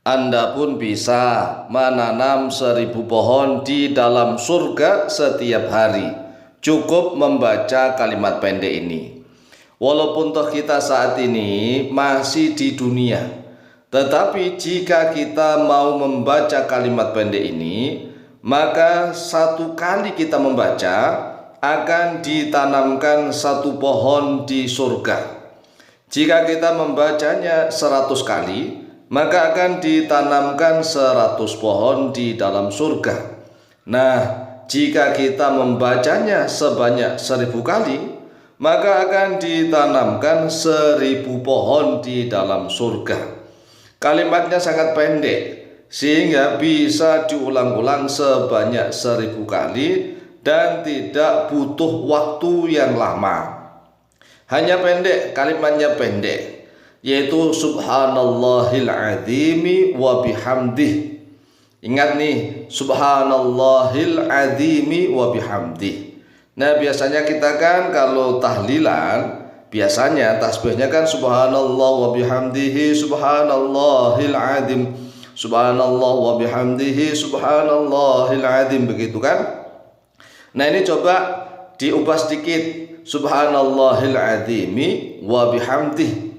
Anda pun bisa menanam 1000 pohon di dalam surga setiap hari. Cukup membaca kalimat pendek ini. Walaupun toh kita saat ini masih di dunia, tetapi jika kita mau membaca kalimat pendek ini, maka satu kali kita membaca akan ditanamkan 1 pohon di surga. Jika kita membacanya 100 kali, maka akan ditanamkan 100 pohon di dalam surga. Nah, jika kita membacanya sebanyak 1000 kali, maka akan ditanamkan 1000 pohon di dalam surga. Kalimatnya sangat pendek, sehingga bisa diulang-ulang sebanyak 1000 kali dan tidak butuh waktu yang lama. Hanya pendek, kalimatnya pendek, yaitu subhanallahil azimi wa bihamdih. Ingat nih, subhanallahil azimi wa bihamdih. Nah, biasanya kita kan kalau tahlilan, biasanya tasbihnya kan subhanallah wa bihamdihi subhanallahil azim, subhanallah wa bihamdihi subhanallahil azim, begitu kan? Nah, ini coba diubah sedikit, subhanallahil azimi wa bihamdih,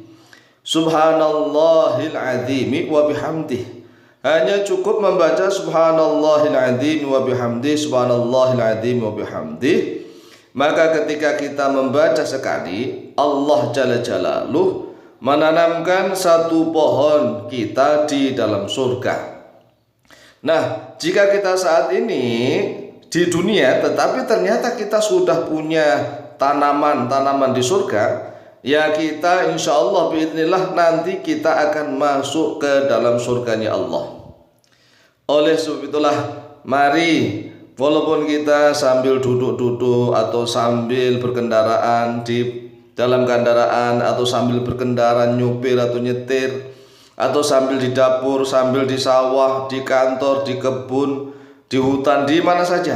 subhanallahil azimi wa bihamdih. Hanya cukup membaca subhanallahil azimi wa bihamdih, subhanallahil azimi wa bihamdih. Maka ketika kita membaca sekali, Allah Jalla Jalaluh menanamkan 1 pohon kita di dalam surga. Nah, jika kita saat ini di dunia, tetapi ternyata kita sudah punya tanaman-tanaman di surga, ya kita insya Allah biidznillah nanti kita akan masuk ke dalam surganya Allah. Oleh sebab itulah, mari walaupun kita sambil duduk-duduk atau sambil berkendaraan di dalam kendaraan, atau sambil berkendara nyupir atau nyetir, atau sambil di dapur, sambil di sawah, di kantor, di kebun, di hutan, di mana saja,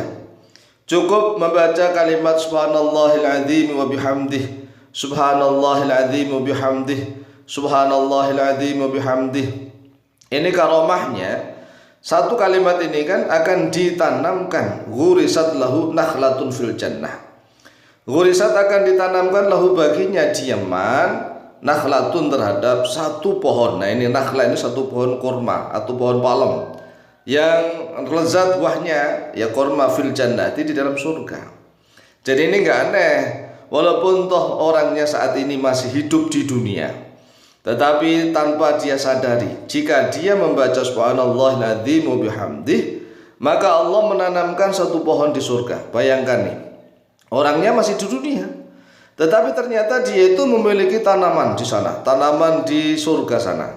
cukup membaca kalimat subhanallahil azim wa bihamdih, subhanallahil azim wa bihamdih, subhanallahil azim wa bihamdih. Ini karomahnya, 1 kalimat ini kan akan ditanamkan, ghurisat lahu nakhlatun fil jannah. Ghurisat akan ditanamkan lahu baginya diaman, nakhlatun terhadap 1 pohon. Nah, ini nakhla ini 1 pohon kurma atau pohon palem yang lezat buahnya, ya kurma fil jannah, di dalam surga. Jadi ini enggak aneh, walaupun toh orangnya saat ini masih hidup di dunia, tetapi tanpa dia sadari, jika dia membaca subhanallahil azim wa bihamdih, maka Allah menanamkan 1 pohon di surga. Bayangkan nih, orangnya masih di dunia, tetapi ternyata dia itu memiliki tanaman di sana, tanaman di surga sana.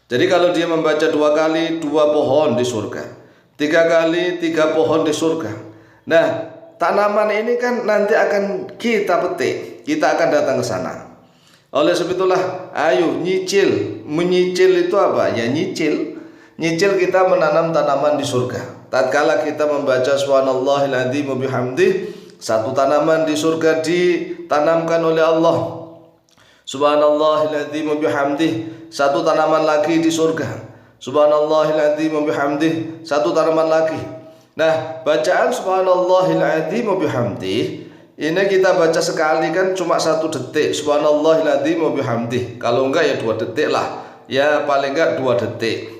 Jadi kalau dia membaca 2 kali, 2 pohon di surga, 3 kali, 3 pohon di surga. Nah, tanaman ini kan nanti akan kita petik, kita akan datang ke sana. Oleh sebab itulah, ayo nyicil. Menyicil itu apa? Ya nyicil kita menanam tanaman di surga. Tatkala kita membaca subhanallahil azim wa bihamdih, 1 tanaman di surga ditanamkan oleh Allah. Subhanallahil azim wa bihamdih, 1 tanaman lagi di surga. Subhanallahil azim wa bihamdih, 1 tanaman lagi. Nah, bacaan subhanallahil azim wa bihamdih ini kita baca sekali kan cuma 1 detik, subhanallahil azim wa bihamdih. Kalau enggak ya 2 detik lah, ya paling enggak 2 detik.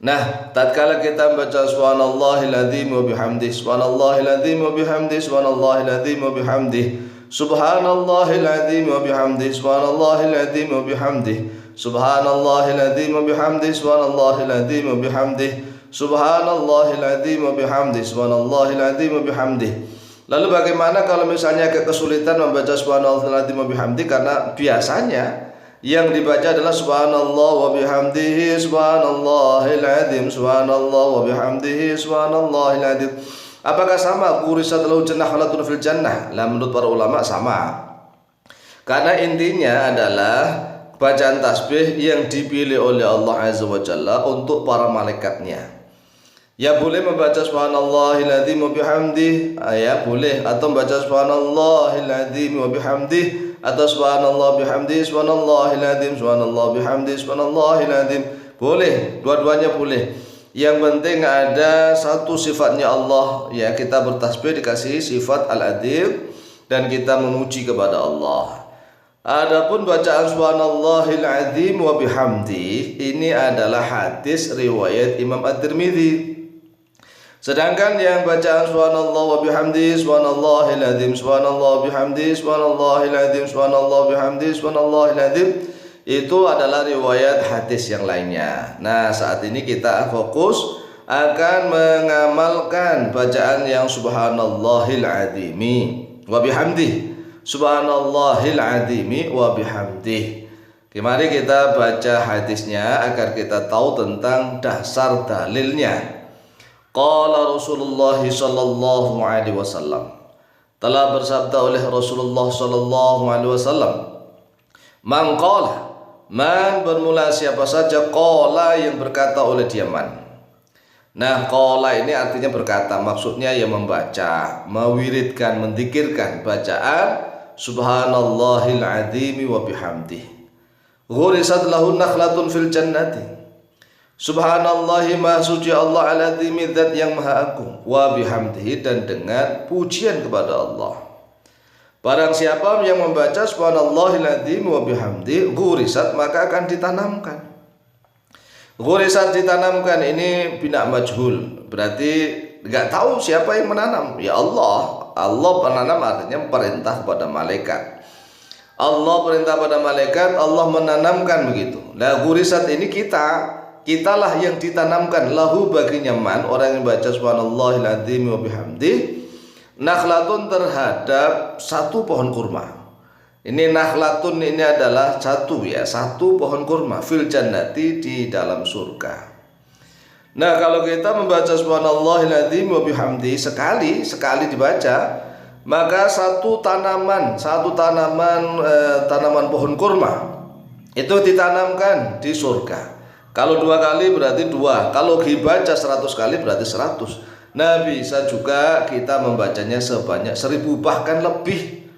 Nah, tatkala kita baca subhanallahil azim wa bihamdih, subhanallahil azim wa bihamdih, subhanallahil azim wa bihamdih, subhanallahil azim wa bihamdih, subhanallahil azim wa bihamdih, subhanallahil azim wa bihamdih, subhanallahil azim wa bihamdih, subhanallahil azim wa bihamdih, subhanallahil azim wa bihamdih. Lalu bagaimana kalau misalnya kesulitan membaca subhanallahil azim wa bihamdih, karena biasanya yang dibaca adalah subhanallah wa bihamdihi subhanallahil azim, subhanallah wa bihamdihi subhanallahil azim. Apakah sama? Ghurisat lahu nakhlatun fil jannah. Lah, menurut para ulama sama. Karena intinya adalah bacaan tasbih yang dipilih oleh Allah Azza wa Jalla untuk para malaikatnya. Ya boleh membaca subhanallahil azim wa bihamdih, ya boleh, atau membaca subhanallahil azim wa bihamdih, atau subhanallah bihamdih, subhanallahil azim, subhanallah bihamdih, subhanallahil azim. Boleh, dua-duanya boleh. Yang penting ada satu sifatnya Allah, ya kita bertasbih dikasih sifat Al-Adil dan kita memuji kepada Allah. Adapun bacaan subhanallahil azim wa bihamdi ini adalah hadis riwayat Imam At-Tirmidzi. Sedangkan yang bacaan subhanallah wa bihamdi subhanallahil azim subhanallah bihamdi subhanallahil azim subhanallah bihamdi subhanallahil azim itu adalah riwayat hadis yang lainnya. Nah, saat ini kita fokus akan mengamalkan bacaan yang subhanallahil azimi wa bihamdi subhanallahil azimi wa bihamdi. Mari kita baca hadisnya agar kita tahu tentang dasar dalilnya. Qala Rasulullah sallallahu alaihi wasallam, telah bersabda oleh Rasulullah sallallahu alaihi wasallam, man qala, man bermula siapa saja, qala yang berkata oleh dia man. Nah, qala ini artinya berkata, maksudnya yang membaca, mewiridkan, mendikirkan bacaan subhanallahil azimi wa bihamdih. Ghurisat lahu nakhlatun fil jannati. Subhanallahi maha suci Allah al-azimi, zat yang maha agung, wa bihamdihi dan dengan pujian kepada Allah. Barang siapa yang membaca subhanallahil azim wa bihamdi, ghurisat maka akan ditanamkan. Ghurisat ditanamkan ini bina majhul, berarti enggak tahu siapa yang menanam. Ya Allah. Allah penanam artinya perintah kepada malaikat. Allah perintah pada malaikat, Allah menanamkan begitu. Nah, ghurisat ini kitalah yang ditanamkan lahu baginya man, orang yang baca subhanallahil azim wa bihamdi, nakhlatun terhadap satu pohon kurma. Ini nakhlatun ini adalah satu pohon kurma fil jannati di dalam surga. Nah, kalau kita membaca subhanallahil azim wa bihamdi sekali dibaca, maka satu tanaman pohon kurma itu ditanamkan di surga. Kalau 2 kali berarti 2. Kalau dibaca 100 kali berarti 100. Nah, bisa juga kita membacanya sebanyak 1000 bahkan lebih.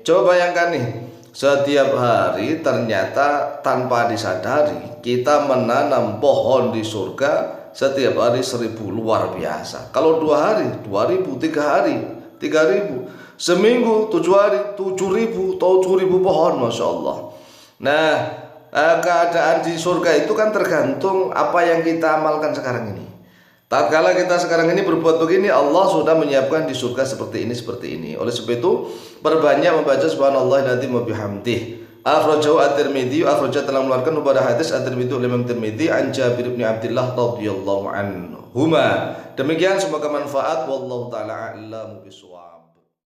Coba bayangkan nih, setiap hari ternyata tanpa disadari kita menanam pohon di surga setiap hari 1000, luar biasa. Kalau 2 hari 2000, 3 hari 3000, seminggu 7 hari 7000 pohon, masya Allah. Nah, keadaan di surga itu kan tergantung apa yang kita amalkan sekarang ini. Tatkala kita sekarang ini berbuat begini, Allah sudah menyiapkan di surga seperti ini. Oleh sebab itu, perbanyak membaca subhanallahil azim wa bihamdih. Akhrajahu At-Tirmidzi, telah mengeluarkan pada hadis At-Tirmidzi oleh Imam Tirmidzi an Jabir bin Abdullah radhiyallahu anhuma. Demikian, semoga manfaat, wallahu taala a'lamu bishawab.